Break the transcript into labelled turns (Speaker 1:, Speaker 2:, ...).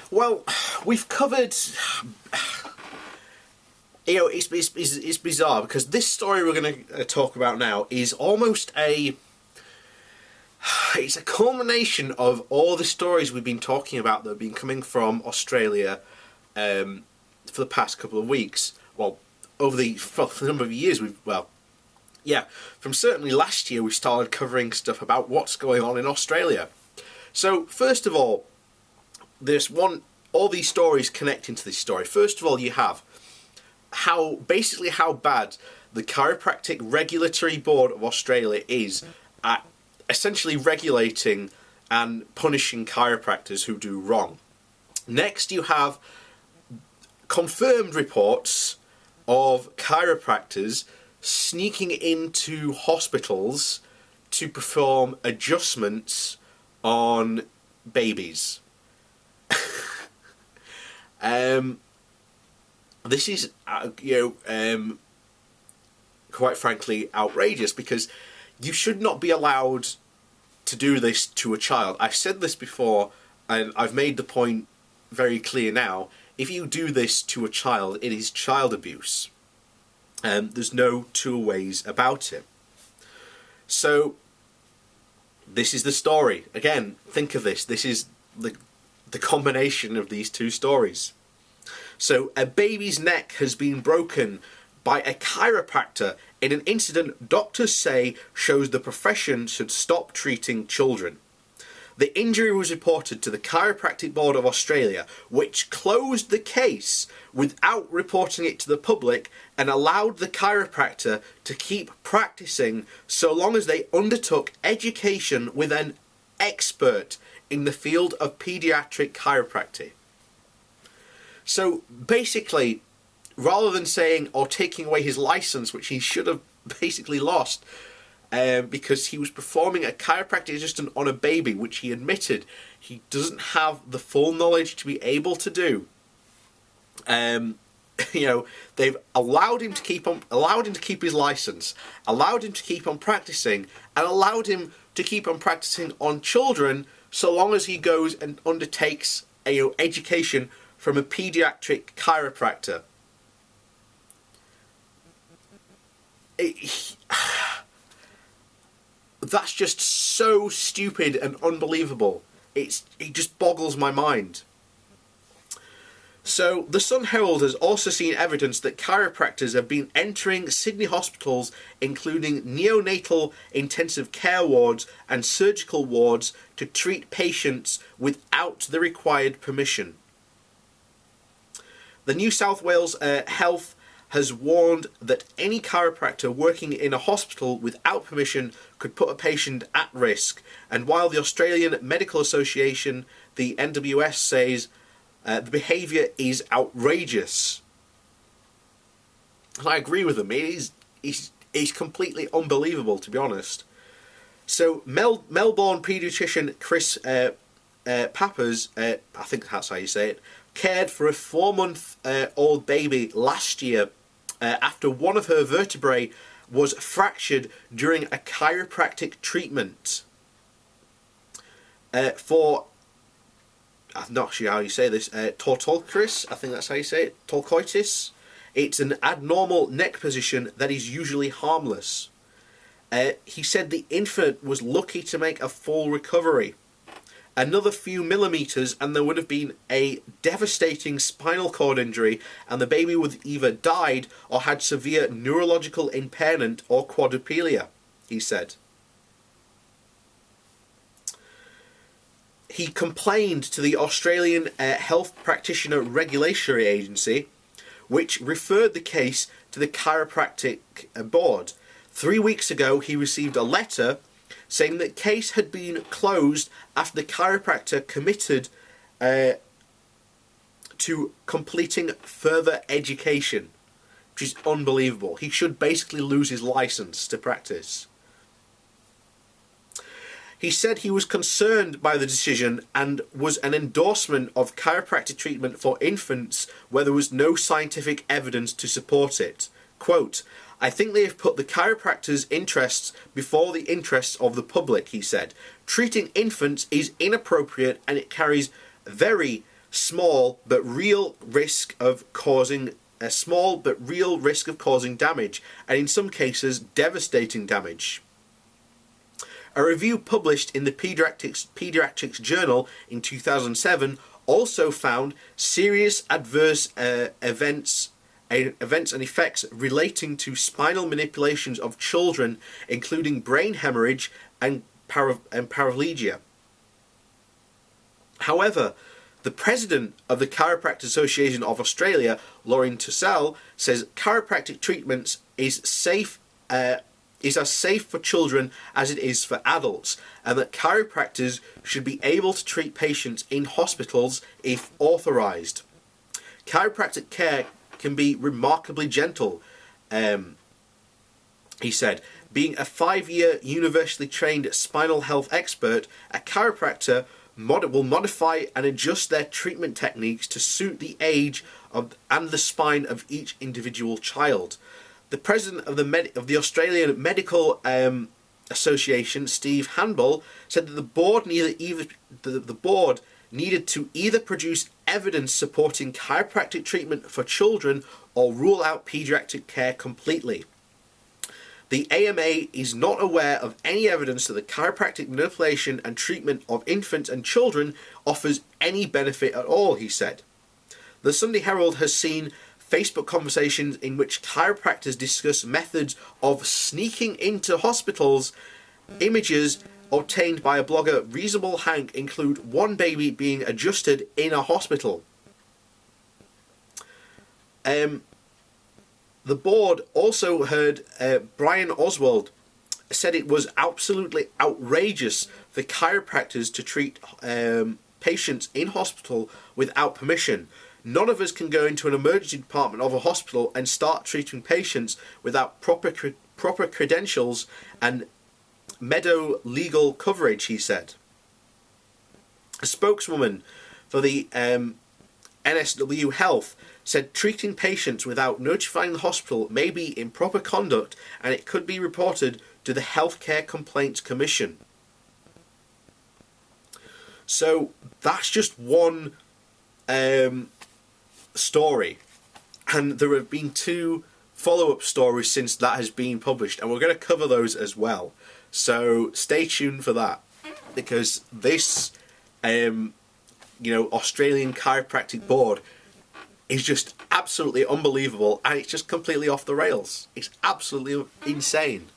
Speaker 1: Well, we've covered... You know, it's bizarre because this story we're going to talk about now is almost it's a culmination of all the stories we've been talking about that have been coming from Australia for the past couple of weeks. Well, for the number of years from certainly last year we started covering stuff about what's going on in Australia. So first of all, all these stories connect into this story. First of all, you have how bad the Chiropractic Regulatory Board of Australia is at essentially regulating and punishing chiropractors who do wrong. Next, you have confirmed reports of chiropractors sneaking into hospitals to perform adjustments on babies. This is, quite frankly, outrageous because you should not be allowed to do this to a child. I've said this before, and I've made the point very clear now. If you do this to a child, it is child abuse. There's no two ways about it. So, this is the story. Again, think of this. This is the combination of these two stories. So, a baby's neck has been broken by a chiropractor in an incident doctors say shows the profession should stop treating children. The injury was reported to the Chiropractic Board of Australia, which closed the case without reporting it to the public and allowed the chiropractor to keep practicing so long as they undertook education with an expert in the field of paediatric chiropractic. So basically, rather than saying or taking away his license, which he should have basically lost, because he was performing a chiropractic adjustment on a baby, which he admitted he doesn't have the full knowledge to be able to do. They've allowed him to keep his license, allowed him to keep on practicing, and allowed him to keep on practicing on children so long as he goes and undertakes education from a paediatric chiropractor. That's just so stupid and unbelievable. It just boggles my mind. So, the Sun Herald has also seen evidence that chiropractors have been entering Sydney hospitals, including neonatal intensive care wards and surgical wards, to treat patients without the required permission. The New South Wales Health has warned that any chiropractor working in a hospital without permission could put a patient at risk. And while the Australian Medical Association, the NWS, says the behaviour is outrageous. And I agree with them. It's completely unbelievable, to be honest. So Melbourne paediatrician Chris Pappas, I think that's how you say it, cared for a 4-month-old baby last year after one of her vertebrae was fractured during a chiropractic treatment. I'm not sure how you say this, torticollis, I think that's how you say it, torticollis. It's an abnormal neck position that is usually harmless. He said the infant was lucky to make a full recovery. Another few millimetres and there would have been a devastating spinal cord injury and the baby would have either died or had severe neurological impairment or quadriplegia, he said. He complained to the Australian Health Practitioner Regulatory Agency, which referred the case to the Chiropractic Board. 3 weeks ago he received a letter saying that case had been closed after the chiropractor committed to completing further education, which is unbelievable. He should basically lose his license to practice. He said he was concerned by the decision and was an endorsement of chiropractic treatment for infants where there was no scientific evidence to support it. Quote, I think they have put the chiropractor's interests before the interests of the public, he said. Treating infants is inappropriate and it carries very small but real risk of causing damage, and in some cases devastating damage. A review published in the Pediatrics Journal in 2007 also found serious adverse events and effects relating to spinal manipulations of children, including brain hemorrhage and paraplegia. However, the president of the Chiropractic Association of Australia, Lauren Tussell, says chiropractic treatments is as safe for children as it is for adults, and that chiropractors should be able to treat patients in hospitals if authorized. Chiropractic care can be remarkably gentle, he said. Being a 5-year university trained spinal health expert, a chiropractor will modify and adjust their treatment techniques to suit the age and the spine of each individual child. The president of the Australian Medical Association, Steve Hanbull, said that the board needed to either produce evidence supporting chiropractic treatment for children or rule out pediatric care completely. The AMA is not aware of any evidence that the chiropractic manipulation and treatment of infants and children offers any benefit at all, he said. The Sunday Herald has seen Facebook conversations in which chiropractors discuss methods of sneaking into hospitals. Images obtained by a blogger, Reasonable Hank, include one baby being adjusted in a hospital. The board also heard Brian Oswald said it was absolutely outrageous for chiropractors to treat patients in hospital without permission. None of us can go into an emergency department of a hospital and start treating patients without proper credentials and legal coverage, he said. A spokeswoman for the NSW Health said treating patients without notifying the hospital may be improper conduct, and it could be reported to the Healthcare Complaints Commission. So that's just one story, and there have been 2 follow-up stories since that has been published, and we're going to cover those as well. So stay tuned for that, because this Australian Chiropractic Board is just absolutely unbelievable, and it's just completely off the rails. It's absolutely insane.